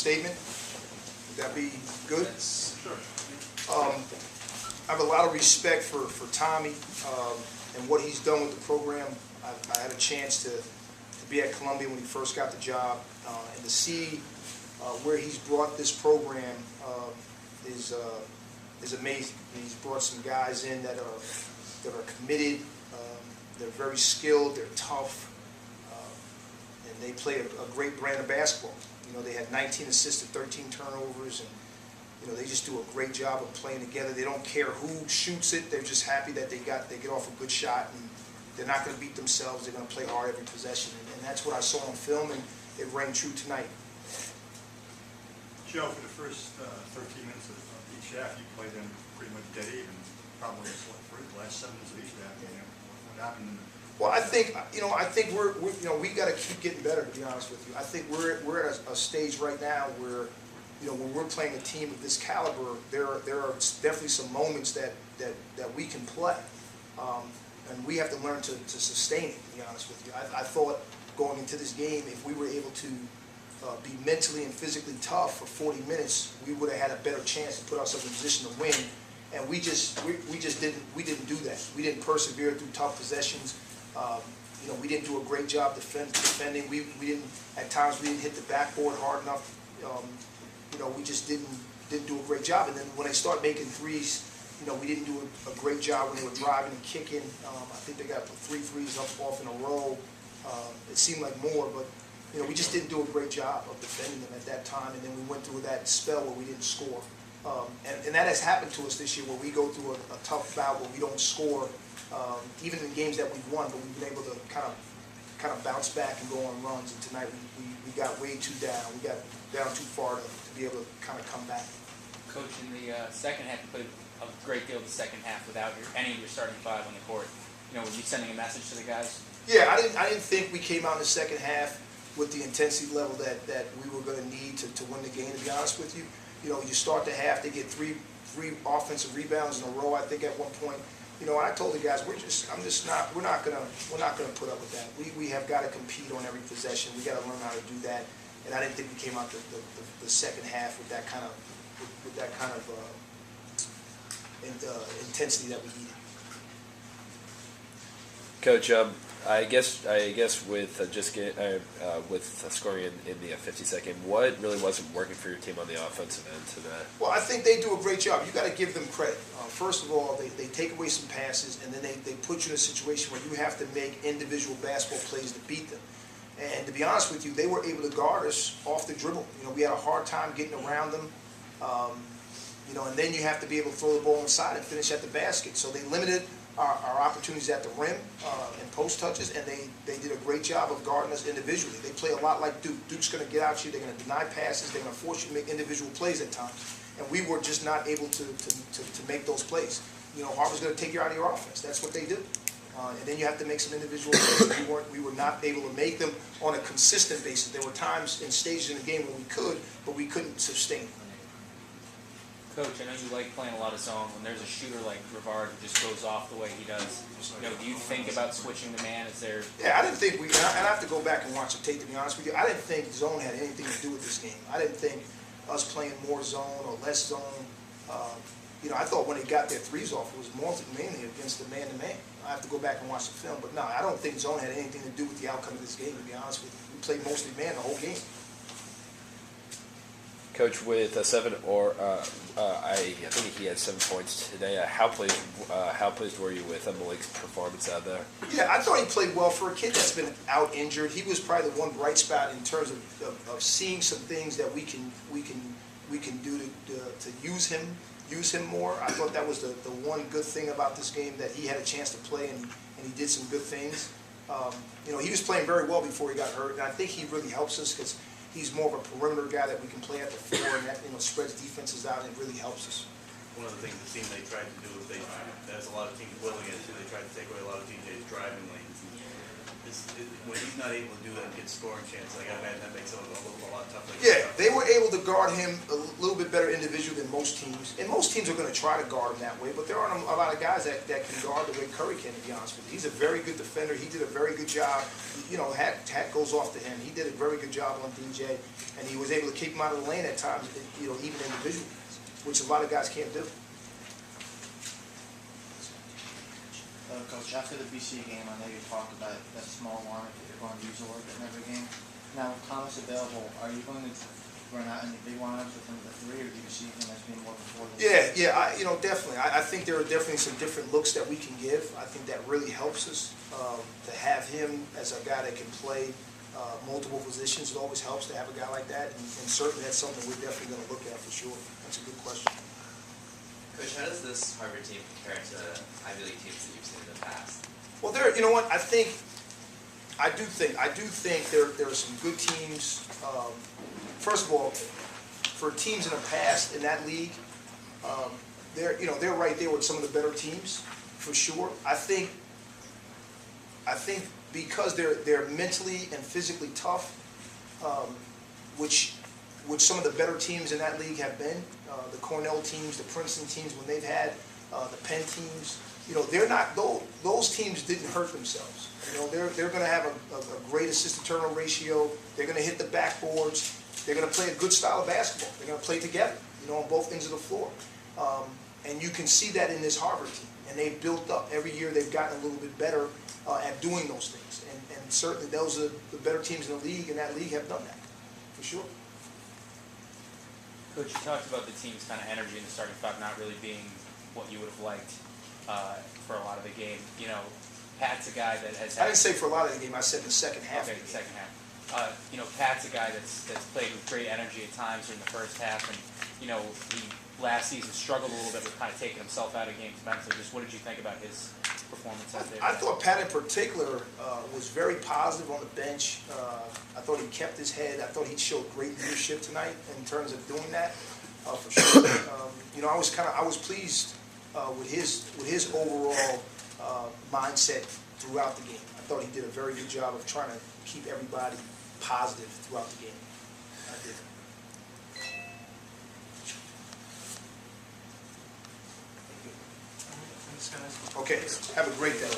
statement. Would that be good? Sure. I have a lot of respect for Tommy and what he's done with the program. I had a chance to be at Columbia when he first got the job, and to see where he's brought this program is amazing. He's brought some guys in that are committed. They're very skilled. They're tough, and they play a great brand of basketball. You know, they had 19 assists and 13 turnovers, and you know, they just do a great job of playing together. They don't care who shoots it. They're just happy that they get off a good shot, and they're not going to beat themselves. They're going to play hard every possession, and that's what I saw on film, and it rang true tonight. Joe, for the first 13 minutes of each half, you played them pretty much dead even. Probably for the last 7 minutes of each half. What happened? Well, I think we're we got to keep getting better. To be honest with you, I think we're at a stage right now where, you know, when we're playing a team of this caliber, there are definitely some moments that we can play, and we have to learn to sustain it. To be honest with you, I thought going into this game, if we were able to be mentally and physically tough for 40 minutes, we would have had a better chance to put ourselves in a position to win. And we just didn't do that. We didn't persevere through tough possessions. You know, we didn't do a great job defending. We didn't, at times we didn't hit the backboard hard enough. You know, we just didn't do a great job. And then when they start making threes, you know, we didn't do a great job when they were driving and kicking. I think they got 3 threes off in a row. It seemed like more, but you know, we just didn't do a great job of defending them at that time. And then we went through that spell where we didn't score. And that has happened to us this year, where we go through a tough bout where we don't score, even in games that we've won, but we've been able to kind of bounce back and go on runs. And tonight we got way too down. We got down too far to be able to kind of come back. Coach, in the second half, you played a great deal of the second half without any of your starting 5 on the court. You know, were you sending a message to the guys? Yeah, I didn't think we came out in the second half with the intensity level that we were going to need to win the game. To be honest with you. You know, you start the half, they get three offensive rebounds in a row, I think, at one point. You know, I told the guys, we're not gonna put up with that. We have got to compete on every possession. We got to learn how to do that. And I didn't think we came out the second half with that kind of intensity that we needed. Coach, I guess with with scoring in the 52nd, what really wasn't working for your team on the offensive end today? Well, I think they do a great job. You got to give them credit. First of all, they take away some passes, and then they put you in a situation where you have to make individual basketball plays to beat them. And to be honest with you, they were able to guard us off the dribble. You know, we had a hard time getting around them. You know, and then you have to be able to throw the ball inside and finish at the basket. So they limited our opportunities at the rim and post touches, and they did a great job of guarding us individually. They play a lot like Duke. Duke's going to get out you. They're going to deny passes. They're going to force you to make individual plays at times. And we were just not able to make those plays. You know, Harvard's going to take you out of your offense. That's what they do. And then you have to make some individual plays. We were not able to make them on a consistent basis. There were times in stages in the game where we could, but we couldn't sustain it. Coach, I know you like playing a lot of zone. When there's a shooter like Rivard who just goes off the way he does, you know, do you think about switching the man? Is there? Yeah, I didn't think and I have to go back and watch the tape, to be honest with you. I didn't think zone had anything to do with this game. I didn't think us playing more zone or less zone. You know, I thought when they got their threes off, it was mainly against the man-to-man. I have to go back and watch the film. But no, I don't think zone had anything to do with the outcome of this game, to be honest with you. We played mostly man the whole game. Coach, with I think he had 7 points today. How pleased were you with Malik's performance out there? Yeah, I thought he played well for a kid that's been out injured. He was probably the one bright spot in terms of seeing some things that we can do to use him more. I thought that was the one good thing about this game, that he had a chance to play and he did some good things. You know, he was playing very well before he got hurt, and I think he really helps us because he's more of a perimeter guy that we can play at the floor, and that, you know, spreads defenses out, and it really helps us. One of the things the team they tried to do is as a lot of teams will against you, they tried to take away a lot of DJ's driving lanes. When he's not able to do that, get scoring chance, I gotta imagine that makes it a lot tougher. Yeah, they were able to guard him a little bit better individually than most teams. And most teams are going to try to guard him that way, but there aren't a lot of guys that can guard the way Curry can, to be honest with you. He's a very good defender. He did a very good job. You know, hat goes off to him. He did a very good job on DJ, and he was able to keep him out of the lane at times, you know, even individually, which a lot of guys can't do. Coach, after the BC game, I know you talked about that small lineup that you're going to use a little bit in every game. Now, with Thomas available, are you going to run out in the big lineups with him at the three, or do you see him as being more before the Yeah, you know, definitely. I think there are definitely some different looks that we can give. I think that really helps us to have him as a guy that can play multiple positions. It always helps to have a guy like that, and certainly that's something we're definitely going to look at for sure. That's a good question. Coach, how does this Harvard team compare to Ivy League teams that you've seen in the past? Well, you know what? I do think there are some good teams. First of all, for teams in the past in that league, they're right there with some of the better teams for sure. I think because they're mentally and physically tough, which some of the better teams in that league have been. The Cornell teams, the Princeton teams, when they've had the Penn teams, you know, they're not, those teams didn't hurt themselves. You know, they're going to have a great assist-to-turnover ratio. They're going to hit the backboards. They're going to play a good style of basketball. They're going to play together, you know, on both ends of the floor. And you can see that in this Harvard team. And they've built up. Every year they've gotten a little bit better at doing those things. And certainly those are the better teams in the league, and that league have done that, for sure. Coach, you talked about the team's kind of energy in the starting five not really being what you would have liked for a lot of the game. You know, Pat's a guy that has I didn't say for a lot of the game. I said the second half. Okay, of the the game. second half. You know, Pat's a guy that's played with great energy at times during the first half, and you know, he last season struggled a little bit with kind of taking himself out of games mentally. Just what did you think about his performance out there? I thought Pat in particular was very positive on the bench. I thought he kept his head. I thought he showed great leadership tonight in terms of doing that, for sure. You know, I was pleased with his overall mindset throughout the game. I thought he did a very good job of trying to keep everybody positive throughout the game. I did. Thanks, guys. Okay, have a great day.